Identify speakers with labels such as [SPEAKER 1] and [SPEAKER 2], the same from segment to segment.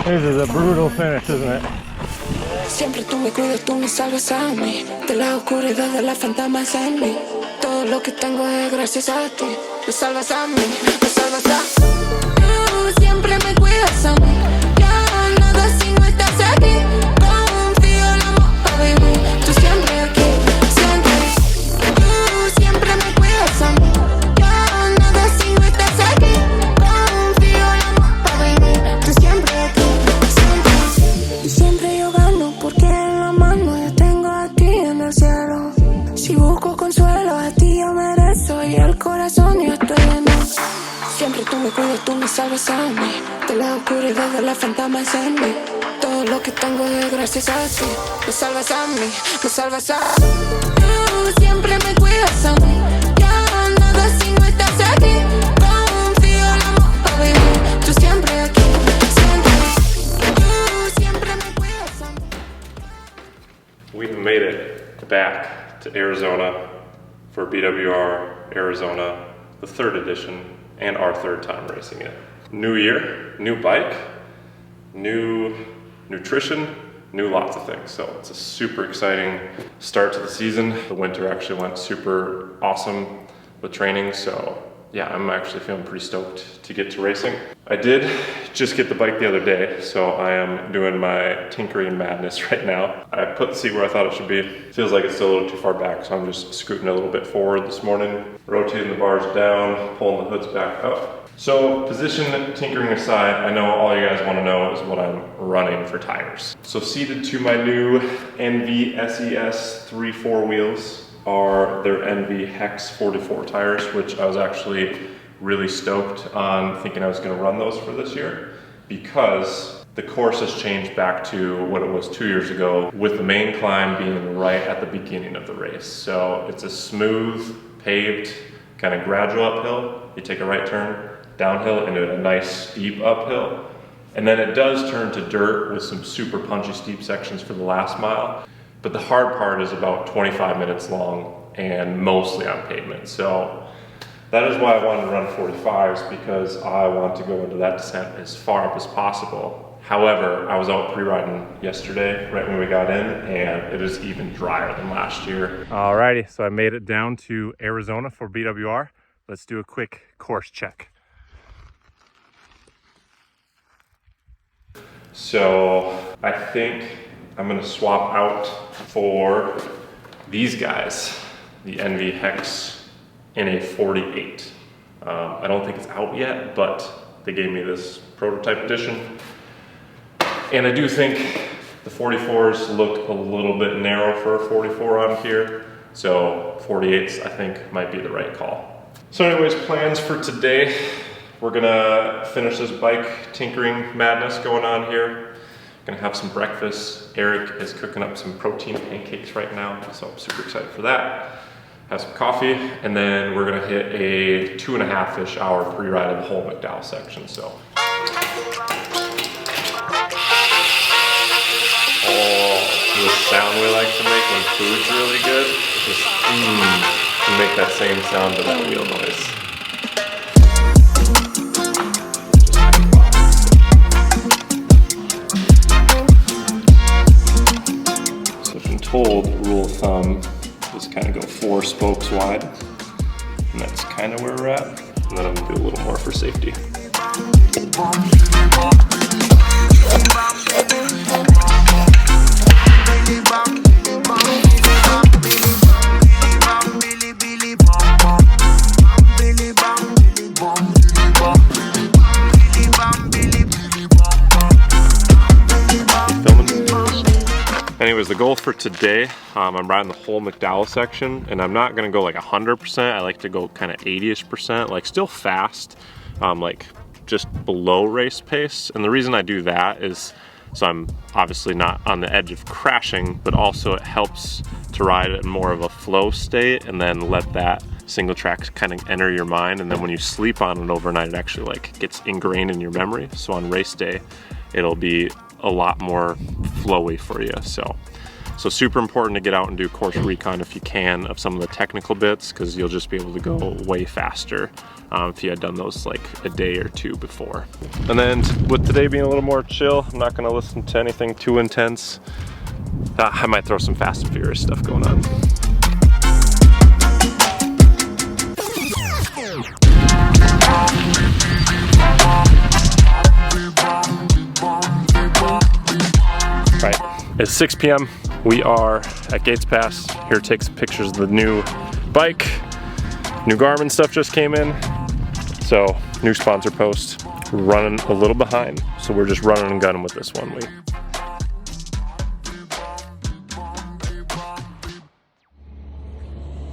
[SPEAKER 1] This is a brutal finish, isn't it?
[SPEAKER 2] Siempre tú me cuidas, tú me salvas a mí. De la oscuridad de las fantasmas en mí. Todo lo que tengo es gracias a ti. Me salvas a mí, me salvas a mí. Tú siempre me cuidas a mí. Ya nada si no estás aquí. Confío en el amor para vivir. Tú siempre aquí, siempre. Tú siempre me cuidas a mí. Ya nada si no estás aquí. Confío en el amor para vivir. Tú siempre aquí, siempre. Y siempre yo gano porque en la mano yo tengo a ti en el cielo. Si busco consuelo a ti yo merezco y el corazón yo estoy lleno. Siempre tú me cuidas, tú me salvas a mí. De la oscuridad de las fantasmas en mí. Todo lo que tengo es gracias a ti. Me salvas a mí, me salvas a mí. Tú siempre me cuidas a mí. Ya nada si no estás aquí. Confío en el amor para vivir. Tú siempre aquí, siempre. Tú siempre me cuidas a mí.
[SPEAKER 3] We have made it back to Arizona for BWR Arizona, the third edition, and our third time racing it. New year, new bike, new nutrition, new lots of things. So it's a super exciting start to the season. The winter actually went super awesome with training. So yeah, I'm actually feeling pretty stoked to get to racing. I did just get the bike the other day, so I am doing my tinkering madness right now. I put the seat where I thought it should be. Feels like it's still a little too far back, so I'm just scooting a little bit forward this morning, rotating the bars down, pulling the hoods back up. So position tinkering aside, I know all you guys want to know is what I'm running for tires. So seated to my new NV SES 3/4 wheels are their NV Hex 44 tires, which I was actually really stoked on thinking I was going to run those for this year because the course has changed back to what it was 2 years ago, with the main climb being right at the beginning of the race. So it's a smooth, paved, kind of gradual uphill. You take a right turn, downhill, into a nice steep uphill. And then it does turn to dirt with some super punchy steep sections for the last mile. But the hard part is about 25 minutes long and mostly on pavement. So that is why I wanted to run 45s, because I want to go into that descent as far up as possible. However, I was out pre-riding yesterday, right when we got in, and it is even drier than last year. Alrighty, so I made it down to Arizona for BWR. Let's do a quick course check. So I think I'm gonna swap out for these guys, the NV Hex in a 48. I don't think it's out yet, but they gave me this prototype edition. And I do think the 44s look a little bit narrow for a 44 on here. So 48s I think might be the right call. So anyways, plans for today. We're gonna finish this bike tinkering madness going on here. Gonna have some breakfast. Eric is cooking up some protein pancakes right now, so I'm super excited for that. Have some coffee, and then we're gonna hit a 2.5-ish hour pre-ride of the whole McDowell section. So, the sound we like to make when food's really good, just make that same sound to that wheel noise. Told, rule of thumb, just kind of go 4 spokes wide, and that's kind of where we're at. And then I'm gonna do a little more for safety. Anyways, the goal for today, I'm riding the whole McDowell section, and I'm not gonna go like 100%. I like to go kind of 80-ish%, like still fast, like just below race pace. And the reason I do that is so I'm obviously not on the edge of crashing, but also it helps to ride in more of a flow state and then let that single track kind of enter your mind. And then when you sleep on it overnight, it actually like gets ingrained in your memory. So on race day, it'll be a lot more flowy for you. So So super important to get out and do course recon if you can of some of the technical bits, because you'll just be able to go way faster if you had done those like a day or two before. And then with today being a little more chill, I'm not gonna listen to anything too intense. I might throw some Fast and Furious stuff going on. It's 6 p.m. We are at Gates Pass. Here to take some pictures of the new bike. New Garmin stuff just came in. So, new sponsor post. We're running a little behind. So we're just running and gunning with this one week.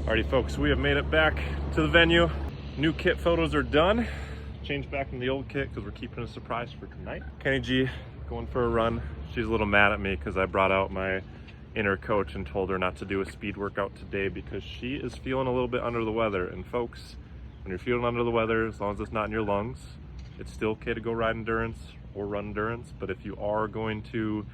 [SPEAKER 3] Alrighty folks, we have made it back to the venue. New kit photos are done. Changed back into the old kit because we're keeping a surprise for tonight. Kenny G going for a run. She's a little mad at me because I brought out my inner coach and told her not to do a speed workout today because she is feeling a little bit under the weather. And folks, when you're feeling under the weather, as long as it's not in your lungs, it's still okay to go ride endurance or run endurance. But if you are going to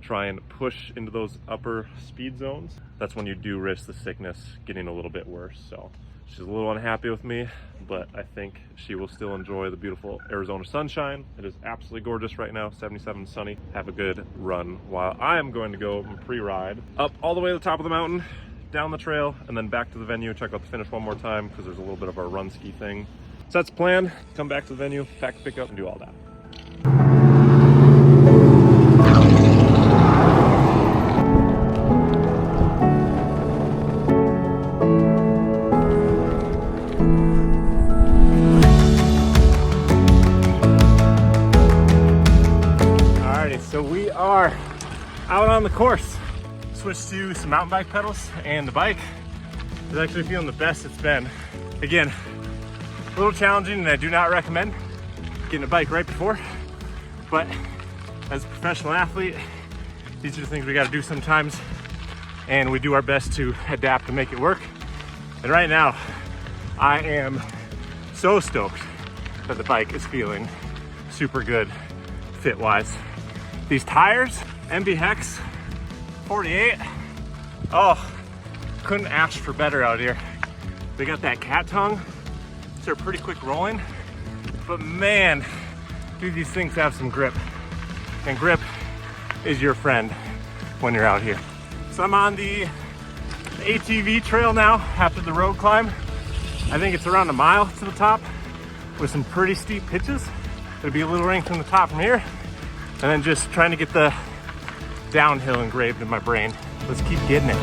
[SPEAKER 3] try and push into those upper speed zones, that's when you do risk the sickness getting a little bit worse. So she's a little unhappy with me, but I think she will still enjoy the beautiful Arizona sunshine. It is absolutely gorgeous right now, 77 sunny. Have a good run while I am going to go and pre-ride up all the way to the top of the mountain, down the trail, and then back to the venue, check out the finish one more time because there's a little bit of our run ski thing. So that's the plan. Come back to the venue, pack, pick up, and do all that. So we are out on the course. Switched to some mountain bike pedals, and the bike is actually feeling the best it's been. Again, a little challenging, and I do not recommend getting a bike right before, but as a professional athlete, these are the things we got to do sometimes, and we do our best to adapt to make it work. And right now, I am so stoked that the bike is feeling super good fit-wise. These tires, MB Hex 48, oh, couldn't ask for better out here. They got that cat tongue, so they're pretty quick rolling, but man, do these things have some grip. And grip is your friend when you're out here. So I'm on the ATV trail now after the road climb. I think it's around a mile to the top with some pretty steep pitches. It'll be a little rain from the top from here. And then just trying to get the downhill engraved in my brain. Let's keep getting it.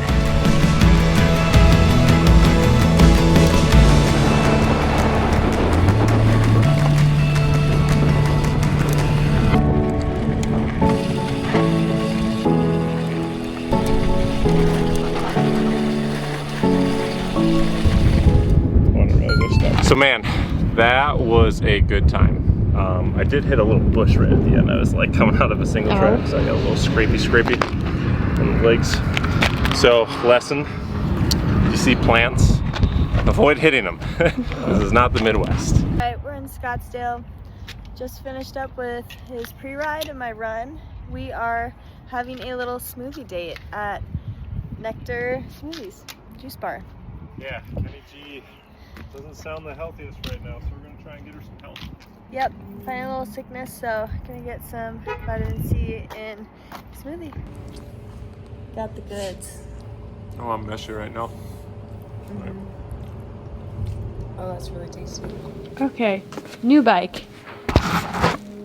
[SPEAKER 3] So man, that was a good time. I did hit a little bush right at the end. I was like coming out of a single track, so I got a little scrapey in the legs. So lesson, you see plants, avoid hitting them. This is not the Midwest.
[SPEAKER 4] All right, we're in Scottsdale. Just finished up with his pre-ride and my run. We are having a little smoothie date at Nectar Smoothies Juice Bar.
[SPEAKER 3] Yeah, Kenny G doesn't sound the healthiest right now, so we're gonna try and get her some help.
[SPEAKER 4] Yep, fighting a little sickness, so gonna get some vitamin C in smoothie. Got the goods.
[SPEAKER 3] Oh, I'm messy right now.
[SPEAKER 4] Mm-hmm. Oh, that's really tasty.
[SPEAKER 5] Okay, new bike,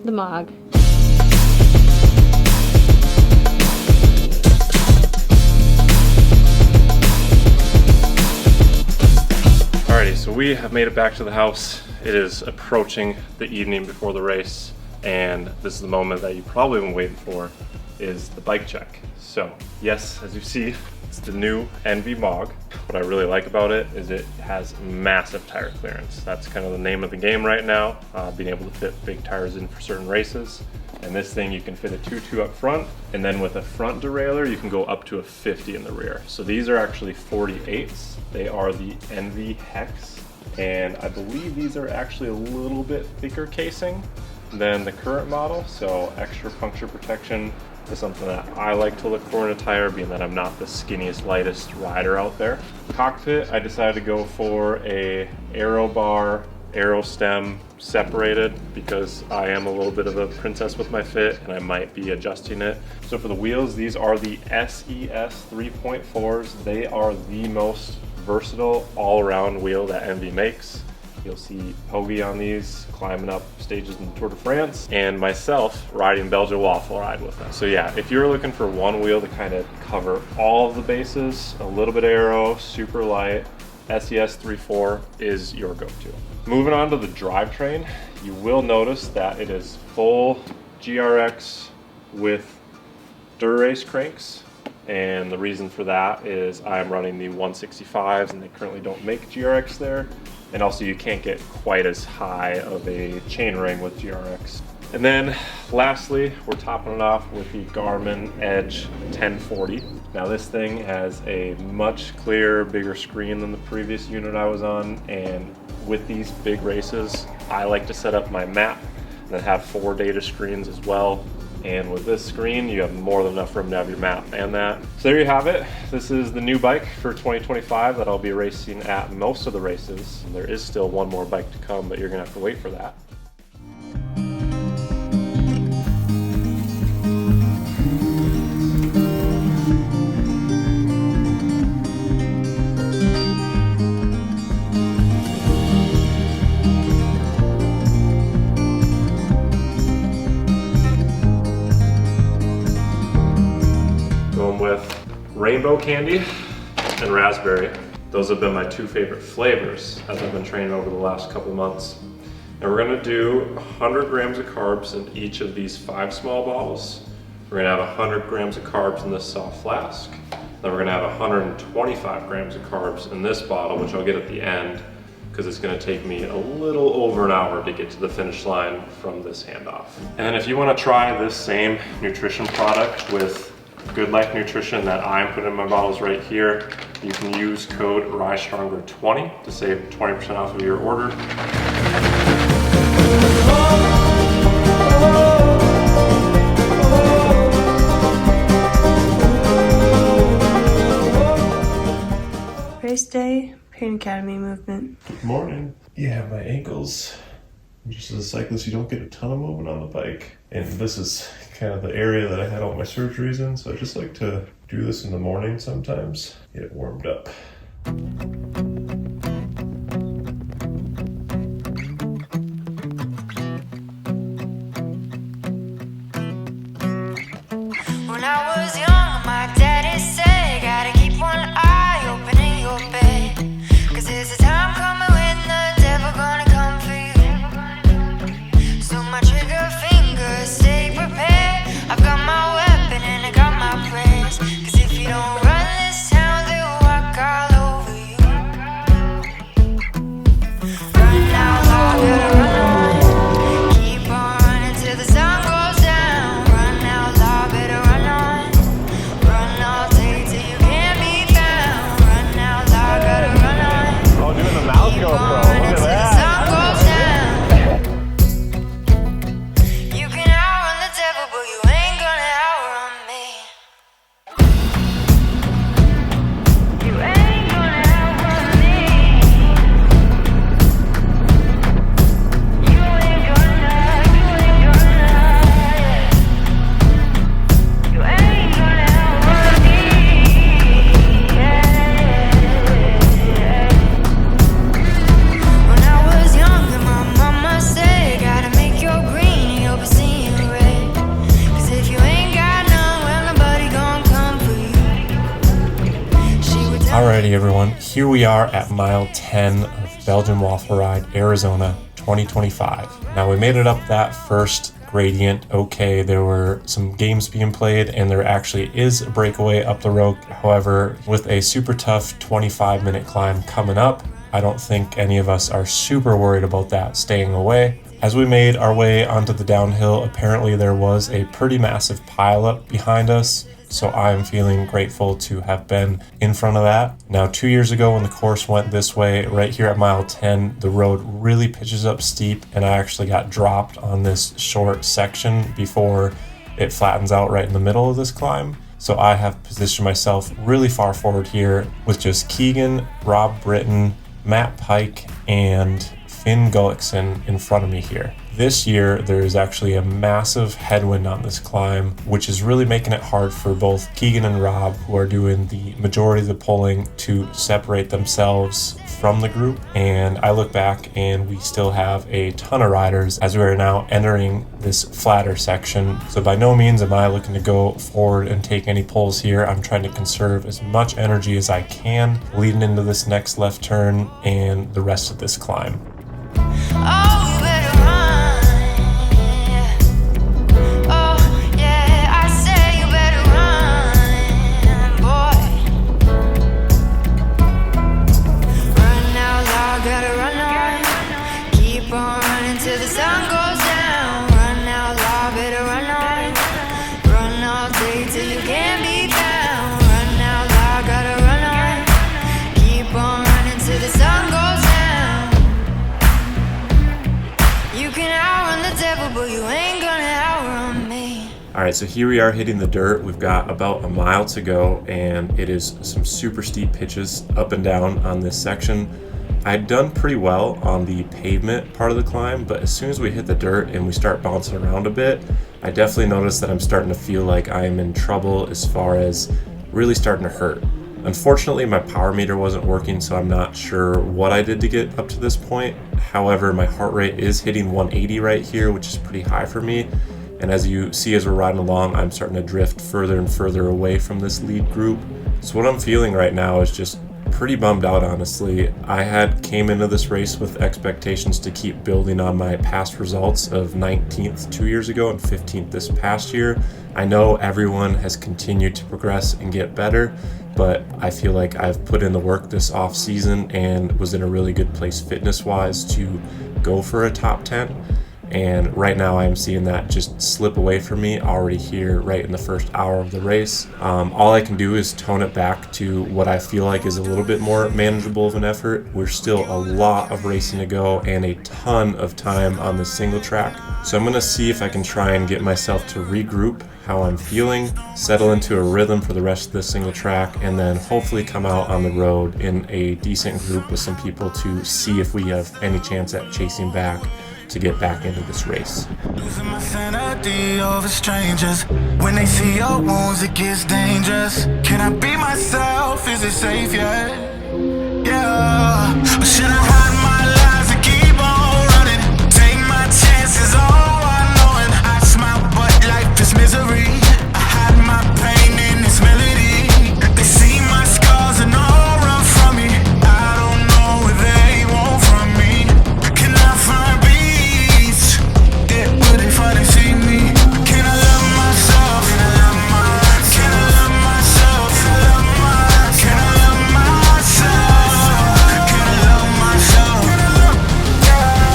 [SPEAKER 5] the Mog.
[SPEAKER 3] Alrighty, so we have made it back to the house. It is approaching the evening before the race, and this is the moment that you probably been waiting for, is the bike check. So, yes, as you see, it's the new NV Mog. What I really like about it is it has massive tire clearance. That's kind of the name of the game right now, being able to fit big tires in for certain races. And this thing, you can fit a 2.2 up front, and then with a front derailleur, you can go up to a 50 in the rear. So these are actually 48s. They are the NV Hex, and I believe these are actually a little bit thicker casing than the current model, so extra puncture protection is something that I like to look for in a tire, being that I'm not the skinniest, lightest rider out there. Cockpit, I decided to go for a aero bar, aero stem separated because I am a little bit of a princess with my fit and I might be adjusting it. So for the wheels, these are the SES 3.4s. They are the most versatile all-around wheel that MV makes. You'll see Hoagie on these climbing up stages in the Tour de France, and myself riding Belgian waffle ride with them. So yeah, if you're looking for one wheel to kind of cover all of the bases, a little bit aero, super light, SES 3.4 is your go-to. Moving on to the drivetrain, you will notice that it is full GRX with Dura-Race cranks. And the reason for that is I'm running the 165s and they currently don't make GRX there. And also you can't get quite as high of a chainring with GRX. And then lastly, we're topping it off with the Garmin Edge 1040. Now this thing has a much clearer, bigger screen than the previous unit I was on. And with these big races, I like to set up my map and then have 4 data screens as well. And with this screen, you have more than enough room to have your map and that. So there you have it. This is the new bike for 2025 that I'll be racing at most of the races. And there is still one more bike to come, but you're gonna have to wait for that. With rainbow candy and raspberry. Those have been my 2 favorite flavors as I've been training over the last couple months. And we're gonna do 100 grams of carbs in each of these 5 small bottles. We're gonna have 100 grams of carbs in this soft flask. Then we're gonna have 125 grams of carbs in this bottle, which I'll get at the end, because it's gonna take me a little over an hour to get to the finish line from this handoff. And then if you wanna try this same nutrition product with GoodLife nutrition that I'm putting in my bottles right here, you can use code RISESTRONGER20 to save 20% off of your order.
[SPEAKER 5] Race day, Pain Academy movement.
[SPEAKER 3] Good morning. Yeah, my ankles. Just as a cyclist, you don't get a ton of movement on the bike. And this is kind of the area that I had all my surgeries in, so I just like to do this in the morning sometimes, get it warmed up.
[SPEAKER 2] When I was young, my daddy said, gotta keep one eye open in your bed, 'cause there's a time coming when the devil gonna come for you. So my trigger finger, stay prepared. I've got my weapon and I got my prayers, 'cause if you don't run this town, they'll walk all over you. Run now, I gotta run on. Keep on running till the sun goes down. Run now, I better run on. Run all day till you can't be found. Run now, I gotta run on.
[SPEAKER 3] Oh, doing the mouse
[SPEAKER 2] Keep
[SPEAKER 3] GoPro,
[SPEAKER 2] on
[SPEAKER 3] look
[SPEAKER 2] running
[SPEAKER 3] at
[SPEAKER 2] till the
[SPEAKER 3] that.
[SPEAKER 2] sun goes down. You can outrun the devil, but you ain't gonna outrun me. You ain't gonna outrun me. You ain't gonna. You ain't gonna outrun me. When I was younger, my mama said, gotta make your green and you'll be seeing red. 'Cause if you ain't got none, well, nobody gon' come for you. She would tell
[SPEAKER 3] Alrighty everyone, here we are at mile 10 of Belgian Waffle Ride, Arizona 2025. Now we made it up that first gradient okay. There were some games being played and there actually is a breakaway up the road. However, with a super tough 25-minute climb coming up, I don't think any of us are super worried about that staying away. As we made our way onto the downhill, apparently there was a pretty massive pileup behind us. So I'm feeling grateful to have been in front of that. Now, 2 years ago when the course went this way, right here at mile 10, the road really pitches up steep and I actually got dropped on this short section before it flattens out right in the middle of this climb. So I have positioned myself really far forward here with just Keegan, Rob Britton, Matt Pike, and Finn Gullickson in front of me here. This year, there is actually a massive headwind on this climb, which is really making it hard for both Keegan and Rob, who are doing the majority of the pulling, to separate themselves from the group. And I look back and we still have a ton of riders as we are now entering this flatter section. So by no means am I looking to go forward and take any pulls here. I'm trying to conserve as much energy as I can leading into this next left turn and the rest of this climb. Alright, so here we are hitting the dirt. We've got about a mile to go, and it is some super steep pitches up and down on this section. I'd done pretty well on the pavement part of the climb, but as soon as we hit the dirt and we start bouncing around a bit, I definitely noticed that I'm starting to feel like I'm in trouble as far as really starting to hurt. Unfortunately, my power meter wasn't working, so I'm not sure what I did to get up to this point. However, my heart rate is hitting 180 right here, which is pretty high for me. And as you see as we're riding along, I'm starting to drift further and further away from this lead group. So what I'm feeling right now is just pretty bummed out, honestly. I came into this race with expectations to keep building on my past results of 19th 2 years ago and 15th this past year. I know everyone has continued to progress and get better, but I feel like I've put in the work this off season and was in a really good place fitness-wise to go for a top 10. And right now I'm seeing that just slip away from me already here right in the first hour of the race. All I can do is tone it back to what I feel like is a little bit more manageable of an effort. We're still a lot of racing to go and a ton of time on this single track. So I'm gonna see if I can try and get myself to regroup how I'm feeling, settle into a rhythm for the rest of this single track, and then hopefully come out on the road in a decent group with some people to see if we have any chance at chasing back to get back into this race.
[SPEAKER 6] Losing my sanity over strangers. When they see your wounds, it gets dangerous. Can I be myself? Is it safe yet? Yeah. Or should I hide my lies and keep on running? Take my chances, all unknowing. I smile, but life is misery. I hide my pain in this melody. They see my scars and all run from me. I don't know where they want from me. Can I find peace? Would they finally see me? Can I love myself? Can I love myself? Can I love myself? Can I love myself? Can I love myself? Yeah.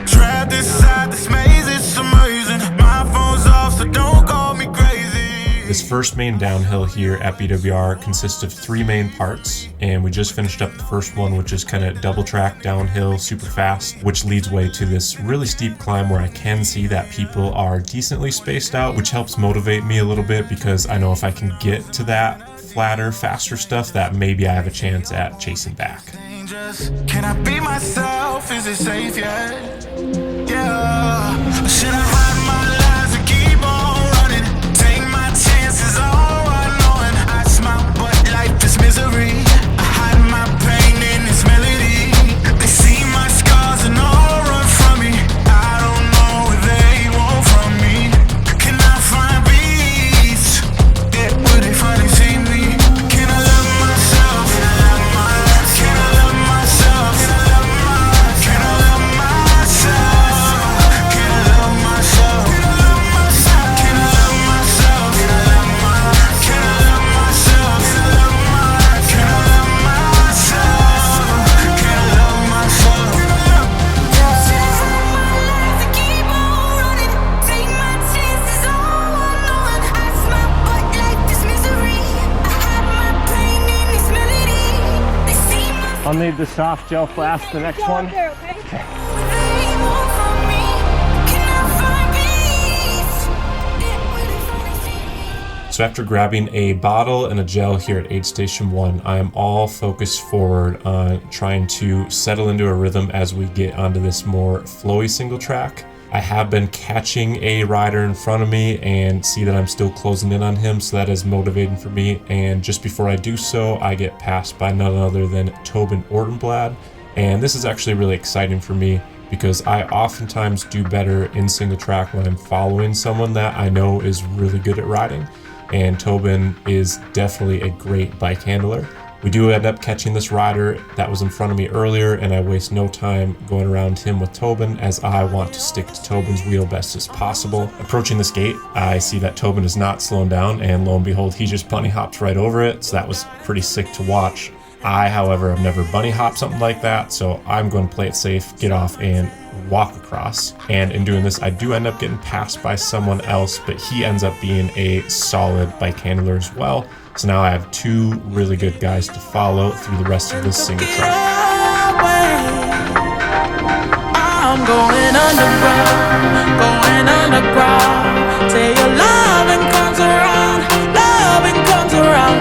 [SPEAKER 6] Trapped inside this maze, it's amazing. My phone's off, so don't call me crazy.
[SPEAKER 3] This first main downhill here at BWR consists of 3 main parts, and we just finished up the first one, which is kind of double track downhill super fast, which leads way to this really steep climb where I can see that people are decently spaced out, which helps motivate me a little bit because I know if I can get to that flatter, faster stuff, that maybe I have a chance at chasing back.
[SPEAKER 6] Can I be myself? Is it safe yet? Yeah. Should I hide my lies and keep on running? Take my chances, all unknowing. I smile, but life is misery. I hide my pain in this melody. They see my scars and all run from me. I don't know what they want from me. Can I find peace? Would they finally see me? Can I love myself? Can I love myself? Can I love myself? Can I love myself? Can I love myself? Can I love myself? Can I love myself? Can I love myself? Can I love myself? Can I love myself? Can I love myself?
[SPEAKER 2] Keep on running, take my chances, all unknowing. I smile, but life is misery. I hide my pain in this melody. They see my
[SPEAKER 1] I'll need the soft gel flask the next one.
[SPEAKER 2] what they want from me. Can I find peace?
[SPEAKER 3] So after grabbing a bottle and a gel here at aid station 1, I am all focused forward on trying to settle into a rhythm as we get onto this more flowy single track. I have been catching a rider in front of me and see that I'm still closing in on him, so that is motivating for me. And just before I do so, I get passed by none other than Tobin Ordenblad. And this is actually really exciting for me because I oftentimes do better in single track when I'm following someone that I know is really good at riding. And Tobin is definitely a great bike handler. We do end up catching this rider that was in front of me earlier, and I waste no time going around him with Tobin as I want to stick to Tobin's wheel best as possible. Approaching this gate, I see that Tobin is not slowing down, and lo and behold, he just bunny hopped right over it, so that was pretty sick to watch. I, however, have never bunny hopped something like that, so I'm going to play it safe, get off, and walk across. And in doing this, I do end up getting passed by someone else, but he ends up being a solid bike handler as well. So now I have two really good guys to follow through the rest of this single track.
[SPEAKER 6] I'm going underground. Say your loving comes around,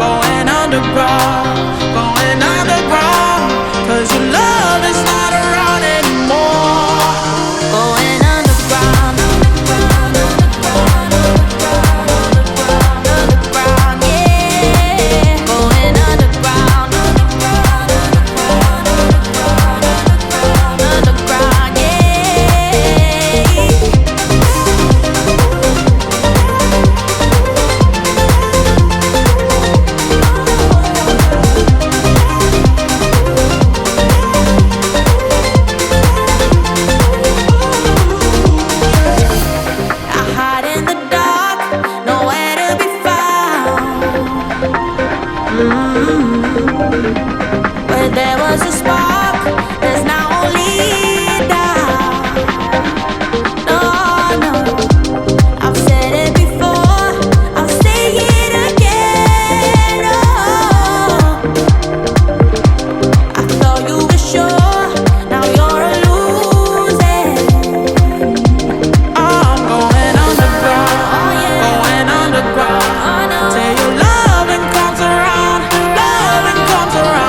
[SPEAKER 6] going underground, 'cause your love is not around anymore. Going underground, yeah. Going underground, there was a spark, there's now only doubt. No, no, I've said it before, I'll say it again. Oh, I thought you were sure, now you're a losing. I'm going underground, oh, yeah. Going underground. Oh, no. Say your loving comes around, loving comes around.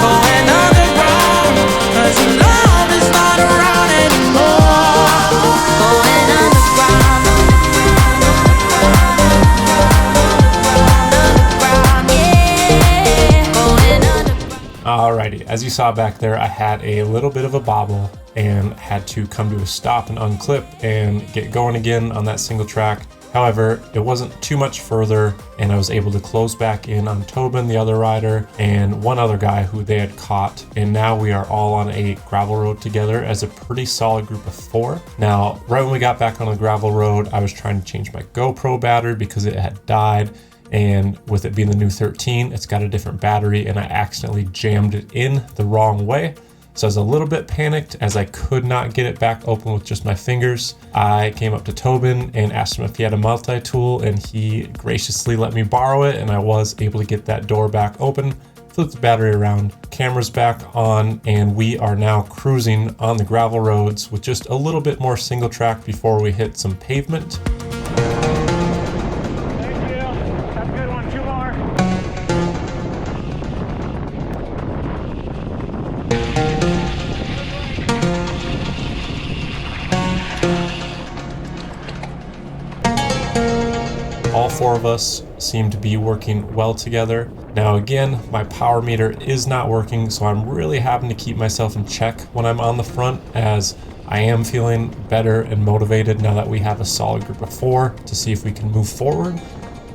[SPEAKER 6] Going underground, 'cause your love is not around anymore. Going underground, yeah. Going underground.
[SPEAKER 3] Alrighty, as you saw back there, I had a little bit of a bobble and had to come to a stop and unclip and get going again on that single track. However, it wasn't too much further, and I was able to close back in on Tobin, the other rider, and one other guy who they had caught, and now we are all on a gravel road together as a pretty solid group of 4. Now, right when we got back on the gravel road, I was trying to change my GoPro battery because it had died, and with it being the new 13, it's got a different battery, and I accidentally jammed it in the wrong way. So I was a little bit panicked as I could not get it back open with just my fingers. I came up to Tobin and asked him if he had a multi-tool, and he graciously let me borrow it, and I was able to get that door back open, flip the battery around, camera's back on, and we are now cruising on the gravel roads with just a little bit more single track before we hit some pavement.
[SPEAKER 1] Thank you. Have a good one. 2 more.
[SPEAKER 3] All 4 of us seem to be working well together. Now again, my power meter is not working, so I'm really having to keep myself in check when I'm on the front, as I am feeling better and motivated now that we have a solid group of 4 to see if we can move forward.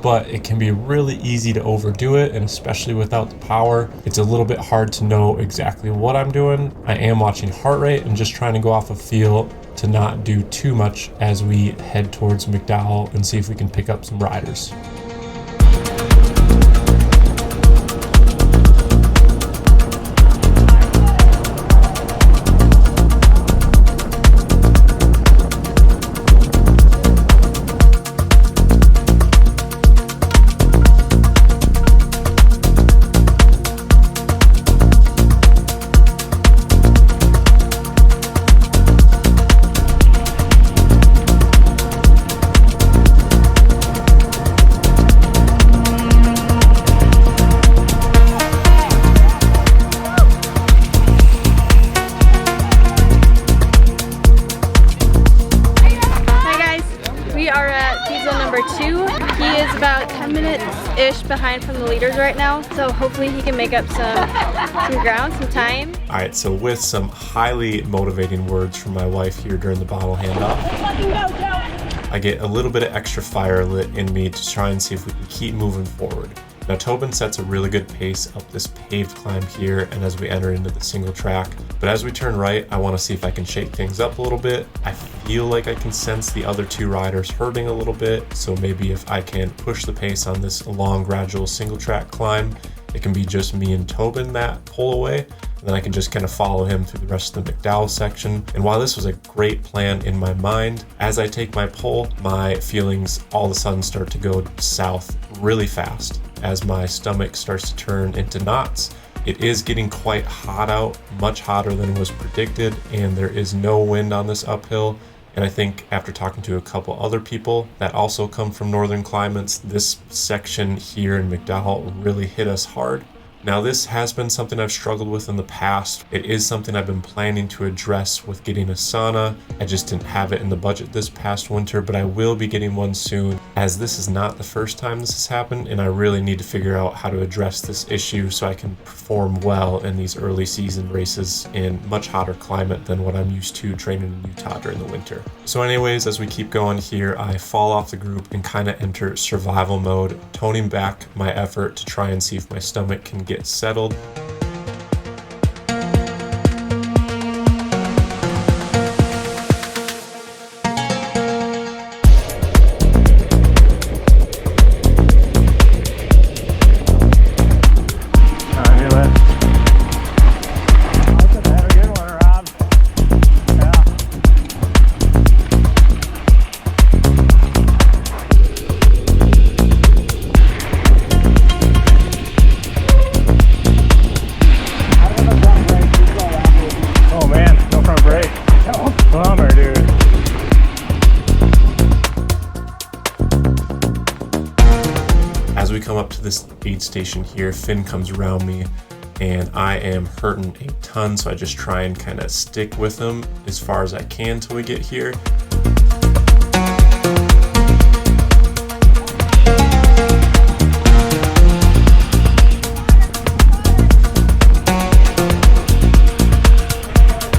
[SPEAKER 3] But it can be really easy to overdo it, and especially without the power, it's a little bit hard to know exactly what I'm doing. I am watching heart rate and just trying to go off of feel to not do too much as we head towards McDowell and see if we can pick up some riders.
[SPEAKER 4] behind from the leaders right now, so hopefully he can make up some ground, some time.
[SPEAKER 3] All right, so with some highly motivating words from my wife here during the bottle handoff, I get a little bit of extra fire lit in me to try and see if we can keep moving forward. Now Tobin sets a really good pace up this paved climb here and as we enter into the single track, but as we turn right, I want to see if I can shake things up a little bit. I feel like I can sense the other two riders hurting a little bit, so maybe if I can push the pace on this long gradual single track climb, it can be just me and Tobin that pull away, and then I can just kind of follow him through the rest of the McDowell section. And while this was a great plan in my mind, as I take my pull, my feelings all of a sudden start to go south really fast as my stomach starts to turn into knots. It is getting quite hot out, much hotter than was predicted, and there is no wind on this uphill. And I think after talking to a couple other people that also come from northern climates, this section here in McDowell really hit us hard. Now this has been something I've struggled with in the past. It is something I've been planning to address with getting a sauna. I just didn't have it in the budget this past winter, but I will be getting one soon, as this is not the first time this has happened, and I really need to figure out how to address this issue so I can perform well in these early season races in much hotter climate than what I'm used to training in Utah during the winter. So anyways, as we keep going here, I fall off the group and kind of enter survival mode, toning back my effort to try and see if my stomach can get settled. Come up to this aid station here, Finn comes around me and I am hurting a ton, so I just try and kind of stick with him as far as I can till we get here.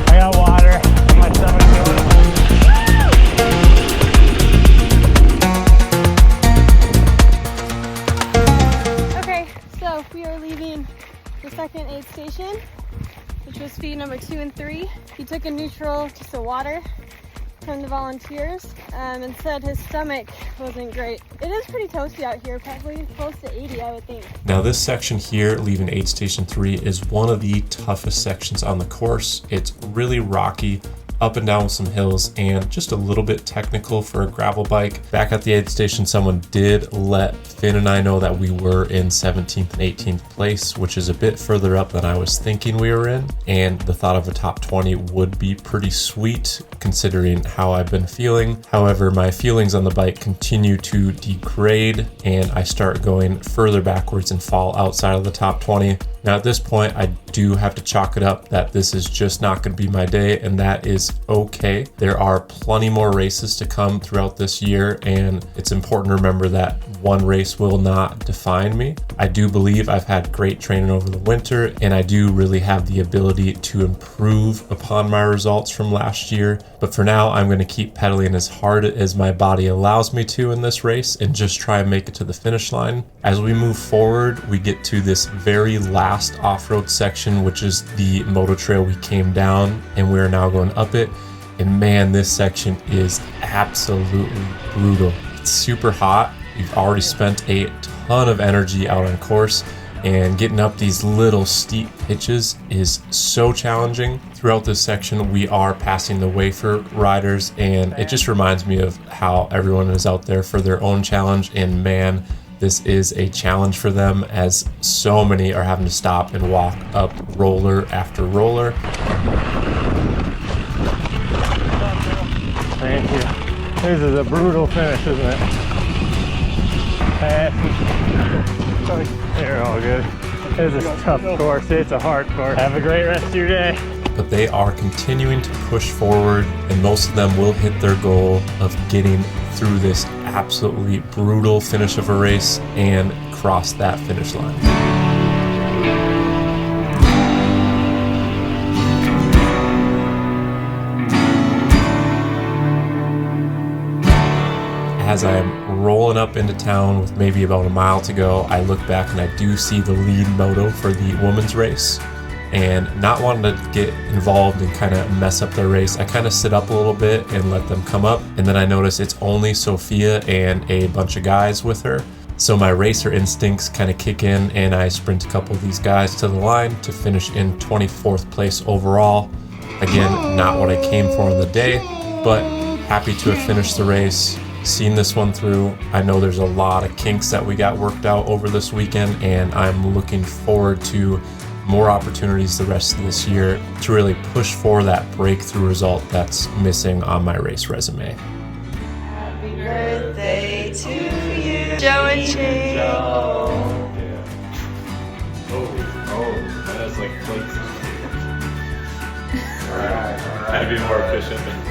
[SPEAKER 1] I got water. My stomach's going.
[SPEAKER 4] We are leaving the second aid station, which was feed number 2 and 3. He took a neutral, just a water, from the volunteers, and said his stomach wasn't great. It is pretty toasty out here, probably close to 80, I would think.
[SPEAKER 3] Now this section here, leaving aid station 3, is one of the toughest sections on the course. It's really rocky, up and down with some hills, and just a little bit technical for a gravel bike. Back at the aid station, someone did let Finn and I know that we were in 17th and 18th place, which is a bit further up than I was thinking we were in, and the thought of a top 20 would be pretty sweet considering how I've been feeling. However, my feelings on the bike continue to degrade and I start going further backwards and fall outside of the top 20. Now at this point, I do have to chalk it up that this is just not going to be my day, and that is okay. There are plenty more races to come throughout this year, and it's important to remember that one race will not define me. I do believe I've had great training over the winter, and I do really have the ability to improve upon my results from last year. But for now, I'm going to keep pedaling as hard as my body allows me to in this race and just try and make it to the finish line. As we move forward, we get to this very last off-road section, which is the Moto trail we came down, and we're now going up it. And man, this section is absolutely brutal. It's super hot. We've already spent a ton of energy out on course, and getting up these little steep pitches is so challenging. Throughout this section, we are passing the wafer riders, and it just reminds me of how everyone is out there for their own challenge, and man, this is a challenge for them, as so many are having to stop and walk up roller after roller.
[SPEAKER 1] Thank you. This is a brutal finish, isn't it? They're all good. This is a tough course. It's a hard course. Have a great rest of your day.
[SPEAKER 3] But they are continuing to push forward, and most of them will hit their goal of getting through this absolutely brutal finish of a race and
[SPEAKER 7] cross that finish line. As I'm rolling up into town with maybe about a mile to go, I look back and I do see the lead moto for the women's race. And not wanting to get involved and kind of mess up their race, I kind of sit up a little bit and let them come up. And then I notice it's only Sophia and a bunch of guys with her. So my racer instincts kind of kick in and I sprint a couple of these guys to the line to finish in 24th place overall. Again, not what I came for on the day, but happy to have finished the race. Seen this one through. I know there's a lot of kinks that we got worked out over this weekend, and I'm looking forward to more opportunities the rest of this year to really push for that breakthrough result that's missing on my race resume.
[SPEAKER 5] Happy birthday to you, Joe and Shane.
[SPEAKER 3] Oh, that is like flakes. All right. Gotta be more efficient.